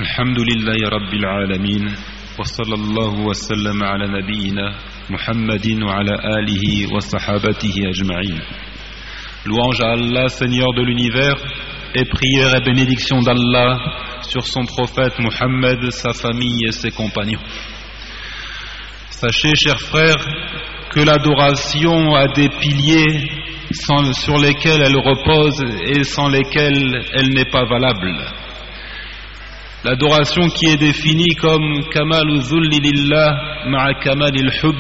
الحمد لله رب العالمين وصلى الله وسلم على نبينا محمد وعلى آله وصحابته أجمعين. Louange à Allah, Seigneur de l'univers, et prière et bénédiction d'Allah sur son prophète Muhammad, sa famille et ses compagnons. Sachez, chers frères, que l'adoration a des piliers sur lesquels elle repose et sans lesquels elle n'est pas valable. L'adoration qui est définie comme Kamalu Zulli Lillah Ma'a Kamalil Hubb,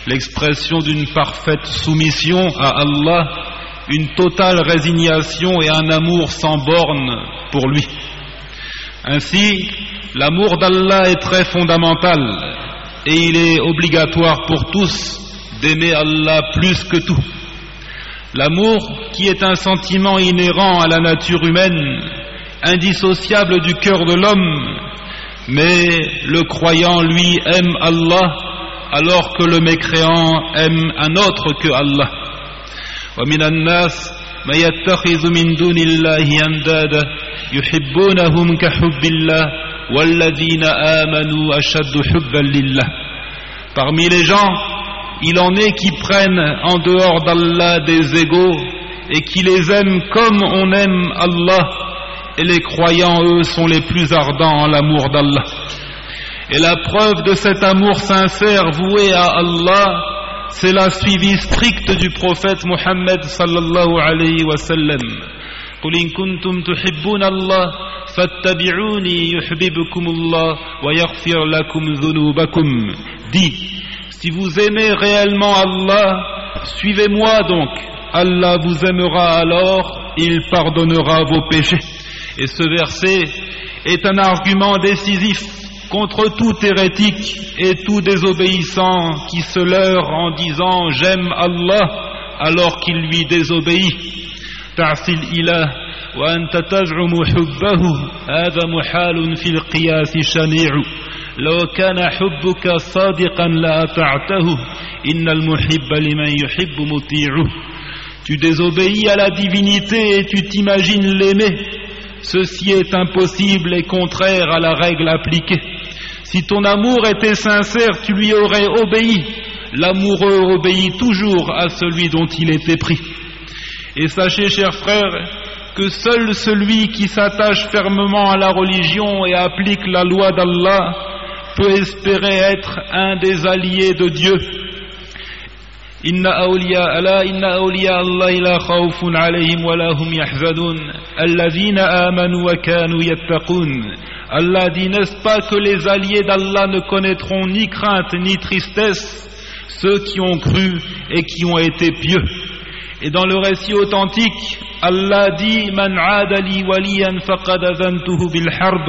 l'expression d'une parfaite soumission à Allah, une totale résignation et un amour sans borne pour lui. Ainsi, l'amour d'Allah est très fondamental et il est obligatoire pour tous d'aimer Allah plus que tout. L'amour, qui est un sentiment inhérent à la nature humaine, indissociable du cœur de l'homme, mais le croyant, lui, aime Allah, alors que le mécréant aime un autre que Allah. وَمِنَ النَّاسِ مَن يَتَّخِذُ مِن دُونِ اللَّهِ أَندَادًا يُحِبُّونَهُمْ كَحُبِّ اللَّهِ وَالَّذِينَ آمَنُوا أَشَدُّ حُبًّا لِلَّهِ. Parmi les gens, il en est qui prennent en dehors d'Allah des égaux et qui les aiment comme on aime Allah, et les croyants, eux, sont les plus ardents en l'amour d'Allah. Et la preuve de cet amour sincère voué à Allah, c'est la suivi stricte du prophète Muhammad sallallahu alayhi wa sallam. قُلْ إِن كُنتُمْ تُحِبُّونَ اللَّهَ فَاتَّبِعُونِي يُحْبِبْكُمُ اللَّهُ وَيَغْفِرْ لَكُمْ ذُنُوبَكُمْ. Dis, si vous aimez réellement Allah, suivez-moi donc. Allah vous aimera alors, il pardonnera vos péchés. Et ce verset est un argument décisif contre tout hérétique et tout désobéissant qui se leurre en disant « J'aime Allah » alors qu'il lui désobéit. تعصي الإله وأنت تزعم حبه هذا محال في القياس شنيع لو كان حبك صادقا لأطعته إن المحب لمن يحب مطيع. Tu désobéis à la divinité et tu t'imagines l'aimer. Ceci est impossible et contraire à la règle appliquée. Si ton amour était sincère, tu lui aurais obéi. L'amoureux obéit toujours à celui dont il est épris. Et sachez, chers frères, que seul celui qui s'attache fermement à la religion et applique la loi d'Allah peut espérer être un des alliés de Dieu. إن أولياء الله لا خوف عليهم ولا هم يحزنون الذين آمنوا وكانوا يتقون. Allah dit, n'est-ce pas que les alliés d'Allah ne connaîtront ni crainte ni tristesse, ceux qui ont cru et qui ont été pieux. Et dans le récit authentique, Allah dit, Man aada li waliyan faqad azantuhu bil harb.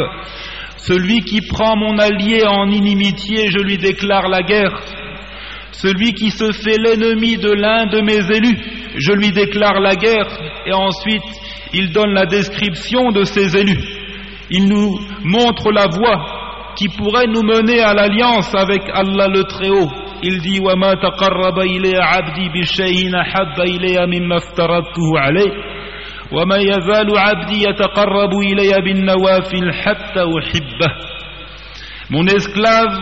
Celui qui prend mon allié en inimitié, je lui déclare la guerre. Celui qui se fait l'ennemi de l'un de mes élus, je lui déclare la guerre. Et ensuite, il donne la description de ses élus. Il nous montre la voie qui pourrait nous mener à l'alliance avec Allah le Très-Haut. Il dit وَمَا تَقَرَّبَ إِلَيَّ عَبْدِي بِشَيْءٍ أَحَبَّ إِلَيَّ مِمَّا افْتَرَضْتُهُ عَلَيْهِ وَمَا يَزَالُ عَبْدِي يَتَقَرَّبُ إِلَيَّ بِالنَّوَافِلِ حَتَّى أُحِبَّهُ. Mon esclave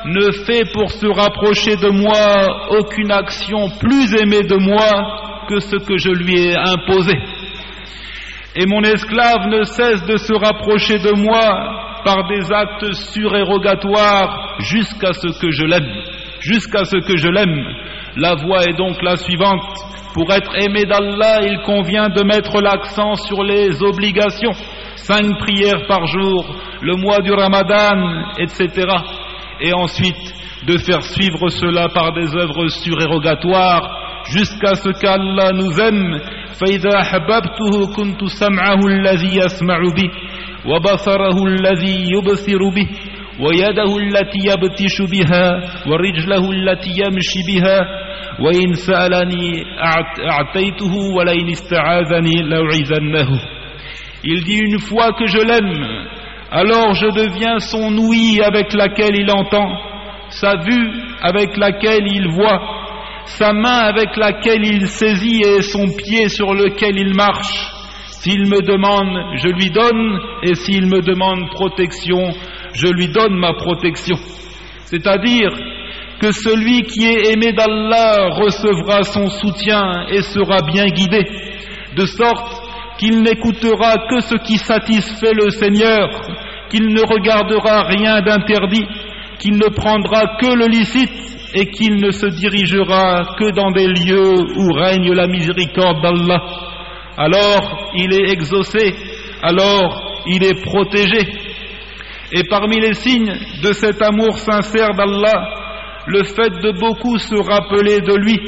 ne fait pour se rapprocher de moi aucune action plus aimée de moi que ce que je lui ai imposé. Et mon esclave ne cesse de se rapprocher de moi par des actes surérogatoires jusqu'à ce que je l'aime. La voie est donc la suivante. Pour être aimé d'Allah, il convient de mettre l'accent sur les obligations. 5 prières par jour, le mois du Ramadan, etc. Et ensuite de faire suivre cela par des œuvres surérogatoires jusqu'à ce qu'Allah nous aime. فإذا أحببته كنت سمعه الذي يسمع به وبصره الذي يبصر به ويده التي يبطش بها ورجله التي يمشي بها وإن سألني أعطيته ولئن استعاذني لأعيذنه. Il dit, une fois que je l'aime, alors je deviens son ouïe avec laquelle il entend, sa vue avec laquelle il voit, sa main avec laquelle il saisit et son pied sur lequel il marche. S'il me demande, je lui donne, et s'il me demande protection, je lui donne ma protection. C'est-à-dire que celui qui est aimé d'Allah recevra son soutien et sera bien guidé, de sorte qu'il n'écoutera que ce qui satisfait le Seigneur, qu'il ne regardera rien d'interdit, qu'il ne prendra que le licite et qu'il ne se dirigera que dans des lieux où règne la miséricorde d'Allah. Alors il est exaucé, alors il est protégé. Et parmi les signes de cet amour sincère d'Allah, le fait de beaucoup se rappeler de lui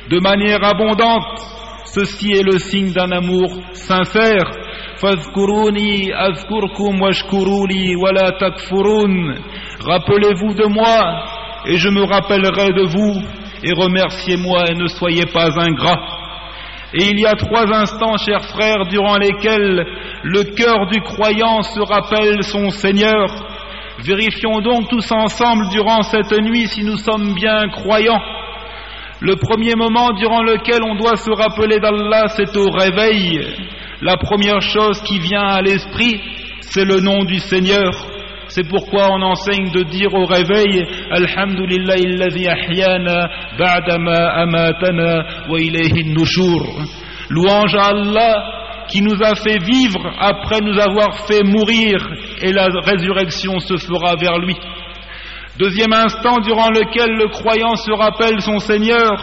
de manière abondante, ceci est le signe d'un amour sincère. Fadhkuruni azkurkum washkuruli wala takfurun. Rappelez-vous de moi et je me rappellerai de vous, et remerciez-moi et ne soyez pas ingrats. Et il y a 3 instants, chers frères, durant lesquels le cœur du croyant se rappelle son Seigneur. Vérifions donc tous ensemble durant cette nuit si nous sommes bien croyants. Le premier moment durant lequel on doit se rappeler d'Allah, c'est au réveil. La première chose qui vient à l'esprit, c'est le nom du Seigneur. C'est pourquoi on enseigne de dire au réveil Alhamdulillahi alladhi ahyana ba'da ma amatana wa ilayhi an-nushur. Louange à Allah qui nous a fait vivre après nous avoir fait mourir, et la résurrection se fera vers lui. Deuxième instant durant lequel le croyant se rappelle son Seigneur,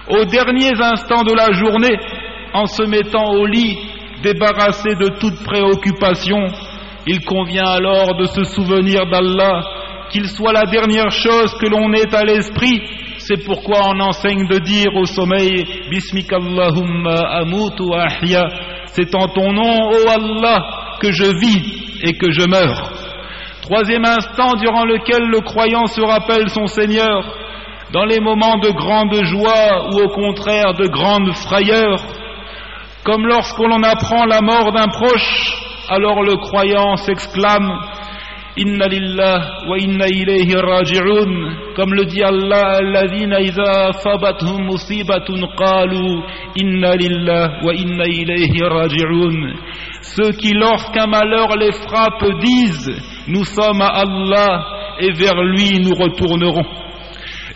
aux derniers instants de la journée, en se mettant au lit, débarrassé de toute préoccupation. Il convient alors de se souvenir d'Allah, qu'il soit la dernière chose que l'on ait à l'esprit. C'est pourquoi on enseigne de dire au sommeil Bismikallahumma amutu wa ahya. C'est en ton nom, ô Allah, que je vis et que je meurs. Troisième instant durant lequel le croyant se rappelle son Seigneur, dans les moments de grande joie ou au contraire de grande frayeur, comme lorsqu'on apprend la mort d'un proche. Alors le croyant s'exclame Inna lillah wa inna ilayhi raji'un, comme le dit Allah, alladhina idha asabathum musibatun qalu inna lillah wa inna ilayhi raji'un. Ceux qui lorsqu'un malheur les frappe disent nous sommes à Allah et vers lui nous retournerons.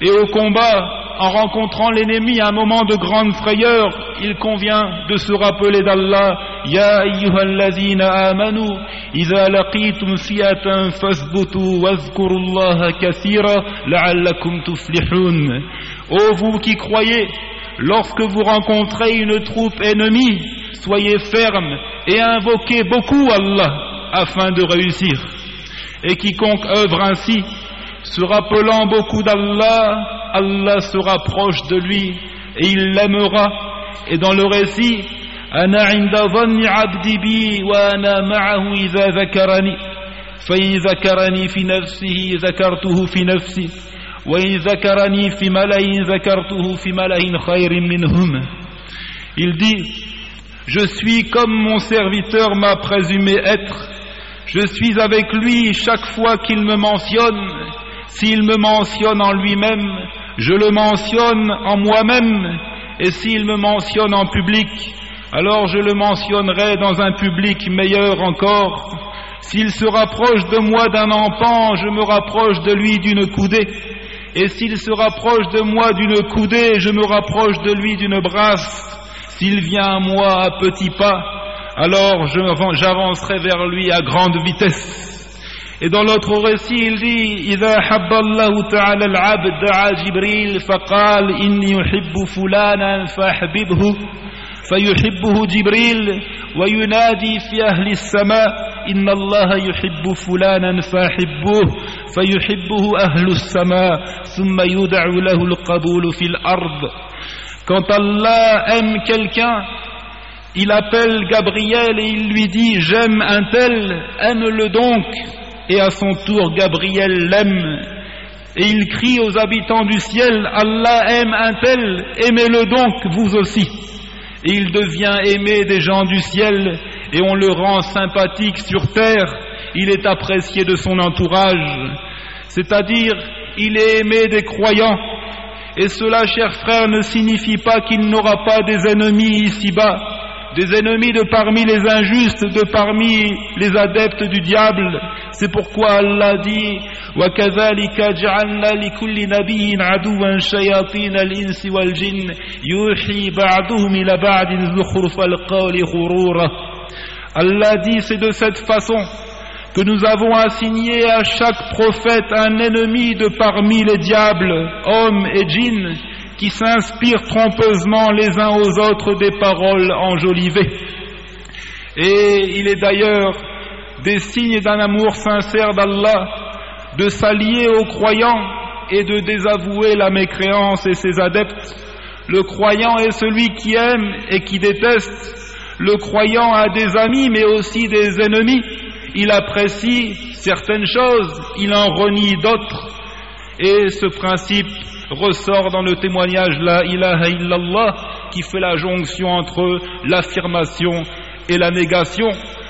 Et au combat, en rencontrant l'ennemi à un moment de grande frayeur, il convient de se rappeler d'Allah. Ya ayyuhallazina amanu, idha laqitum fi'atan fasbutu wazkurullaha kathira la'allakum tuflihun. Ô vous qui croyez, lorsque vous rencontrez une troupe ennemie, soyez fermes et invoquez beaucoup Allah afin de réussir. Et quiconque œuvre ainsi, se rappelant beaucoup d'Allah, Allah se rapproche de lui et il l'aimera. Et dans le récit, Ana inda dhanni abdi bi wa ana ma'ahu idha dhakarani fa in dhakarani fi nafsihi dhakartuhu fi nafsi wa in dhakarani fi mala'in dhakartuhu fi mala'in khayrin minhum. Il dit, je suis comme mon serviteur m'a présumé être, je suis avec lui chaque fois qu'il me mentionne. S'il me mentionne en lui-même, je le mentionne en moi-même, et s'il me mentionne en public, alors je le mentionnerai dans un public meilleur encore. S'il se rapproche de moi d'un empan, je me rapproche de lui d'une coudée, et s'il se rapproche de moi d'une coudée, je me rapproche de lui d'une brasse. S'il vient à moi à petits pas, alors j'avancerai vers lui à grande vitesse. Et dans l'autre récit, il dit إذا حب الله تعالى العبد دعا جبريل فقال إني يحب فلانا فأحببه فيحبه جبريل وينادي في أهل السماء إن الله يحب فلانا فأحبوه فيحبه أهل السماء ثم يدعو له القبول في الأرض. Quand Allah aime quelqu'un, il appelle Gabriel et il lui dit j'aime un tel, aime-le donc. Et à son tour, Gabriel l'aime. Et il crie aux habitants du ciel, Allah aime un tel, aimez-le donc vous aussi. Et il devient aimé des gens du ciel, et on le rend sympathique sur terre, il est apprécié de son entourage. C'est-à-dire, il est aimé des croyants. Et cela, chers frères, ne signifie pas qu'il n'aura pas des ennemis ici-bas, des ennemis de parmi les injustes, de parmi les adeptes du diable. C'est pourquoi Allah dit وَكَذَلِكَ جَعَلْنَا لِكُلِّ نَبِيٍّ عَدُوًّا شَيَاطِينَ الْإِنسِ وَالْجِنِّ يُوحِي بَعْضُهُمْ إِلَى بَعْضٍ زُخْرُفَ الْقَوْلِ غُرُورًا. Allah dit, c'est de cette façon que nous avons assigné à chaque prophète un ennemi de parmi les diables, hommes et djinns, qui s'inspirent trompeusement les uns aux autres des paroles enjolivées. Et il est d'ailleurs des signes d'un amour sincère d'Allah de s'allier aux croyants et de désavouer la mécréance et ses adeptes. Le croyant est celui qui aime et qui déteste. Le croyant a des amis mais aussi des ennemis. Il apprécie certaines choses, il en renie d'autres. Et ce principe ressort dans le témoignage La ilaha illallah qui fait la jonction entre l'affirmation et la négation.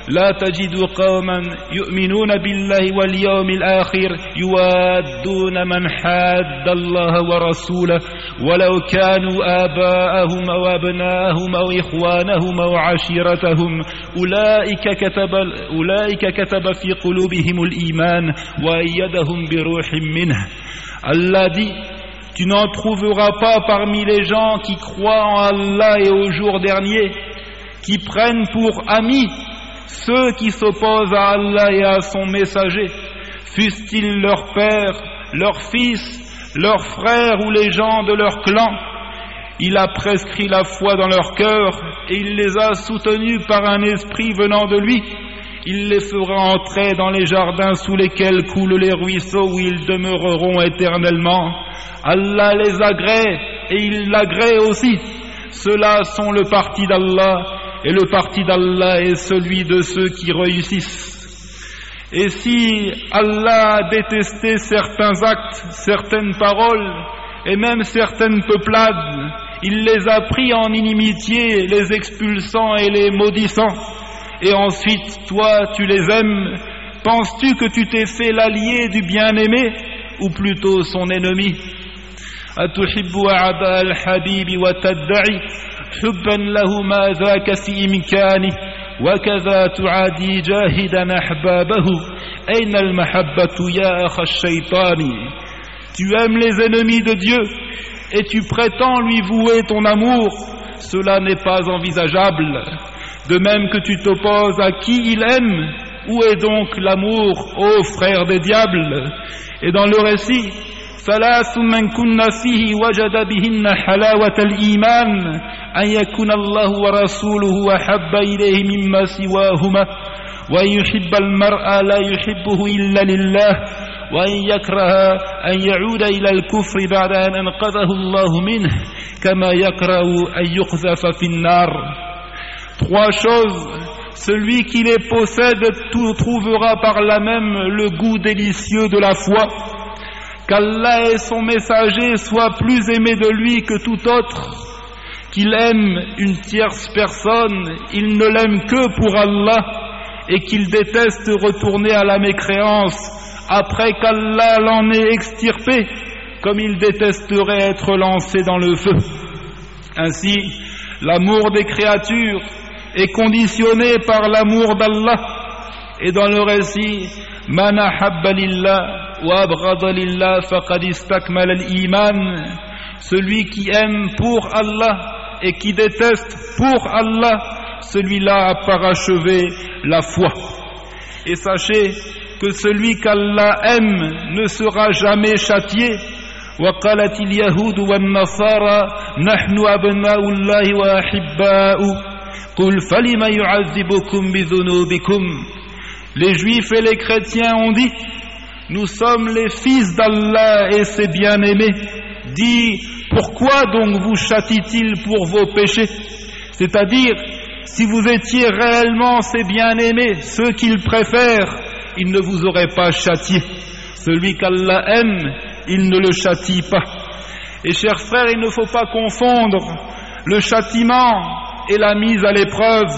لا تجد قوما يؤمنون بالله واليوم الآخر يوادون من حاد الله ورسوله ولو كانوا آباءهم أو أبناءهم أو إخوانهم أو عشيرتهم أولئك كتب في قلوبهم الإيمان وأيدهم بروح منه. Allah dit, tu n'en trouveras pas parmi les gens qui croient en Allah et au jour dernier, qui prennent pour amis ceux qui s'opposent à Allah et à son messager, fussent-ils leur père, leur fils, leurs frères ou les gens de leur clan. Il a prescrit la foi dans leur cœur et il les a soutenus par un esprit venant de lui. Il les fera entrer dans les jardins sous lesquels coulent les ruisseaux où ils demeureront éternellement. Allah les agrée et il l'agrée aussi. Ceux-là sont le parti d'Allah. Et le parti d'Allah est celui de ceux qui réussissent. Et si Allah a détesté certains actes, certaines paroles, et même certaines peuplades, il les a pris en inimitié, les expulsant et les maudissant. Et ensuite, toi, tu les aimes. Penses-tu que tu t'es fait l'allié du bien-aimé, ou plutôt son ennemi? Atuhibbu a'da al-habib wa tadda'i حبا له ما ذاك في إمكانه وكذا تعادي جاهدا أحبابه أين المحبة يا أخ الشيطان. Tu aimes les ennemis de Dieu et tu prétends lui vouer ton amour, cela n'est pas envisageable. De même que tu t'opposes à qui il aime, où est donc l'amour, ô frère des diables? Et dans le récit, ثلاث من كن فيه وجد بهن حلاوة الإيمان أن يكون الله ورسوله أحب إليه مما سواهما وأن يحب المرء لا يحبه إلا لله وأن يكره أن يعود إلى الكفر بعد أن أنقذه الله منه كما يكره أن يقذف في النار. Trois choses. Celui qui les possède trouvera par là même le goût délicieux de la foi. Qu'Allah et son messager soient plus aimés de lui que tout autre, qu'il aime une tierce personne, il ne l'aime que pour Allah, et qu'il déteste retourner à la mécréance après qu'Allah l'en ait extirpé, comme il détesterait être lancé dans le feu. Ainsi, l'amour des créatures est conditionné par l'amour d'Allah, et dans le récit, Man ahabba lillah wa abghada lillah faqad istakmala al-iman. Celui qui aime pour Allah et qui déteste pour Allah, celui-là a parachevé la foi. Et sachez que celui qu'Allah aime ne sera jamais châtié. وقالت اليهود والنصارى نحن أبناء الله وأحباؤه قل فلم يعذبكم بذنوبكم. Les juifs et les chrétiens ont dit, nous sommes les fils d'Allah et ses bien-aimés. Dis, pourquoi donc vous châtie-t-il pour vos péchés? C'est-à-dire, si vous étiez réellement ses bien-aimés, ceux qu'il préfère, il ne vous aurait pas châtié. Celui qu'Allah aime, il ne le châtie pas. Et chers frères, il ne faut pas confondre le châtiment et la mise à l'épreuve.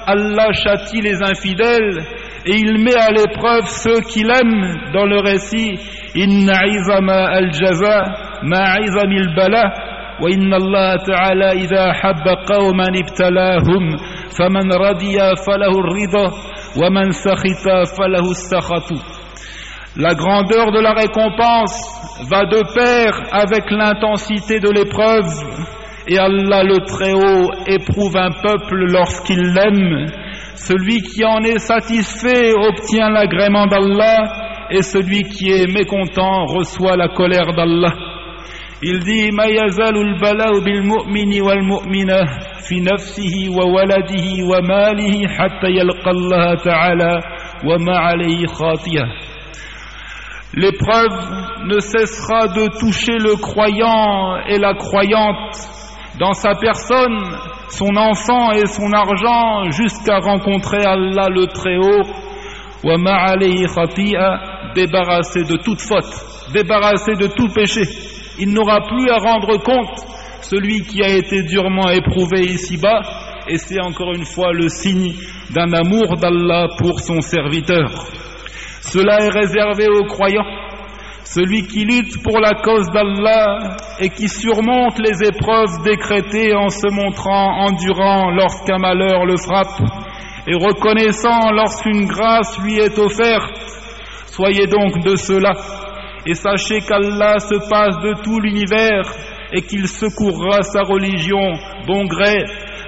Allah châtie les infidèles et il met à l'épreuve ceux qu'il aime. Dans le récit, Inna izama al-jaza ma izamil bala wa inna Allah ta'ala idha habba qawman ibtalahum فمن رضي فله الرضا ومن سخط فله السخط. La grandeur de la récompense va de pair avec l'intensité de l'épreuve, et Allah le Très-Haut éprouve un peuple lorsqu'il l'aime. Celui qui en est satisfait obtient l'agrément d'Allah, et celui qui est mécontent reçoit la colère d'Allah. Il dit: Ma yazalul bala'u bil mu'mini wal mu'minah fi nafsihi wa waladihi wa malihi hatta yalqa Allah ta'ala wa ma alayhi khatiyah. L'épreuve ne cessera de toucher le croyant et la croyante dans sa personne, son enfant et son argent, jusqu'à rencontrer Allah le Très-Haut, wa ma alayhi khatiyah, débarrassé de toute faute, débarrassé de tout péché. Il n'aura plus à rendre compte, celui qui a été durement éprouvé ici-bas, et c'est encore une fois le signe d'un amour d'Allah pour son serviteur. Cela est réservé aux croyants. Celui qui lutte pour la cause d'Allah et qui surmonte les épreuves décrétées en se montrant endurant lorsqu'un malheur le frappe et reconnaissant lorsqu'une grâce lui est offerte. Soyez donc de cela et sachez qu'Allah se passe de tout l'univers et qu'il secourra sa religion bon gré,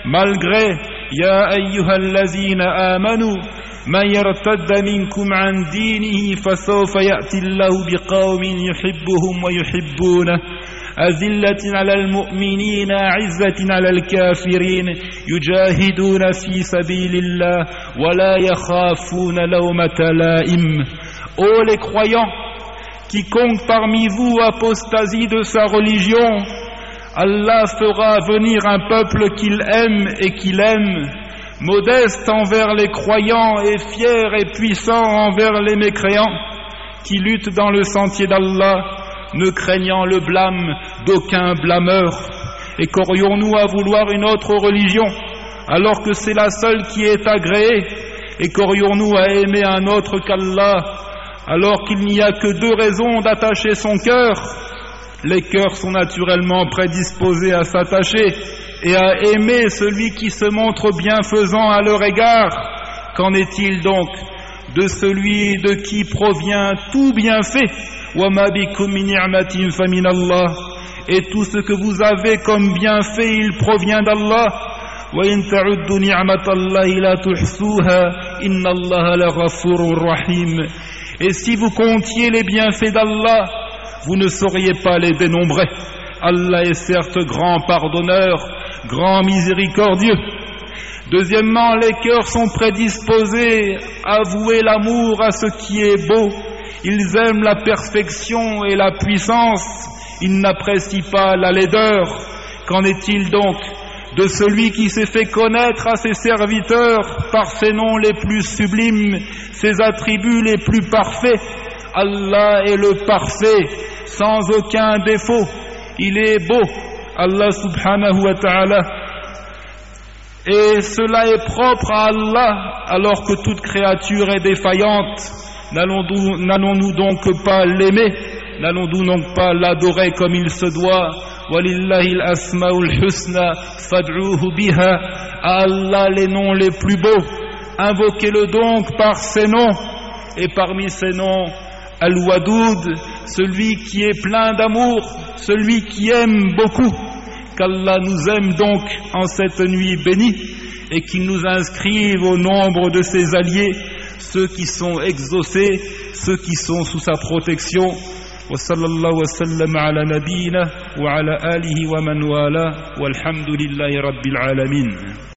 mal gré. Ya ayyuhallazina amanu من يرتد منكم عن دينه فسوف يأتي الله بقوم يحبهم ويحبونه أذلة على المؤمنين عزة على الكافرين يجاهدون في سبيل الله ولا يخافون لومة لائم. Ô les croyants, quiconque parmi vous apostasie de sa religion, Allah fera venir un peuple qu'il aime et qu'il aime, modeste envers les croyants et fier et puissant envers les mécréants, qui luttent dans le sentier d'Allah, ne craignant le blâme d'aucun blâmeur. Et qu'aurions-nous à vouloir une autre religion, alors que c'est la seule qui est agréée? Et qu'aurions-nous à aimer un autre qu'Allah, alors qu'il n'y a que deux raisons d'attacher son cœur? Les cœurs sont naturellement prédisposés à s'attacher et à aimer celui qui se montre bienfaisant à leur égard. Qu'en est-il donc de celui de qui provient tout bienfait? وَمَا بِكُم مِّن نِّعْمَةٍ فَمِنَ اللَّهِ. Et tout ce que vous avez comme bienfait, il provient d'Allah. وَإِن تَعُدُّوا نِعْمَةَ اللَّهِ لَا تُحْصُوهَا إِنَّ اللَّهَ لَغَفُورٌ رَّحِيمٌ. Et si vous comptiez les bienfaits d'Allah, vous ne sauriez pas les dénombrer. Allah est certes grand pardonneur, grand miséricordieux. Deuxièmement, les cœurs sont prédisposés à vouer l'amour à ce qui est beau. Ils aiment la perfection et la puissance. Ils n'apprécient pas la laideur. Qu'en est-il donc de celui qui s'est fait connaître à ses serviteurs par ses noms les plus sublimes, ses attributs les plus parfaits? Allah est le parfait, sans aucun défaut. Il est beau, Allah subhanahu wa ta'ala. Et cela est propre à Allah, alors que toute créature est défaillante. N'allons-nous donc pas l'aimer? N'allons-nous donc pas l'adorer comme il se doit? Walillahi al-asma'ul husna fad'uhu biha. À Allah les noms les plus beaux, invoquez-le donc par ces noms. Et parmi ces noms, Al-Wadoud, celui qui est plein d'amour, celui qui aime beaucoup. Qu'Allah nous aime donc en cette nuit bénie et qu'il nous inscrive au nombre de ses alliés, ceux qui sont exaucés, ceux qui sont sous sa protection. Wa sallallahu wa sallam ala nabiyina wa ala alihi wa man wala walhamdulillahi rabbil alamin.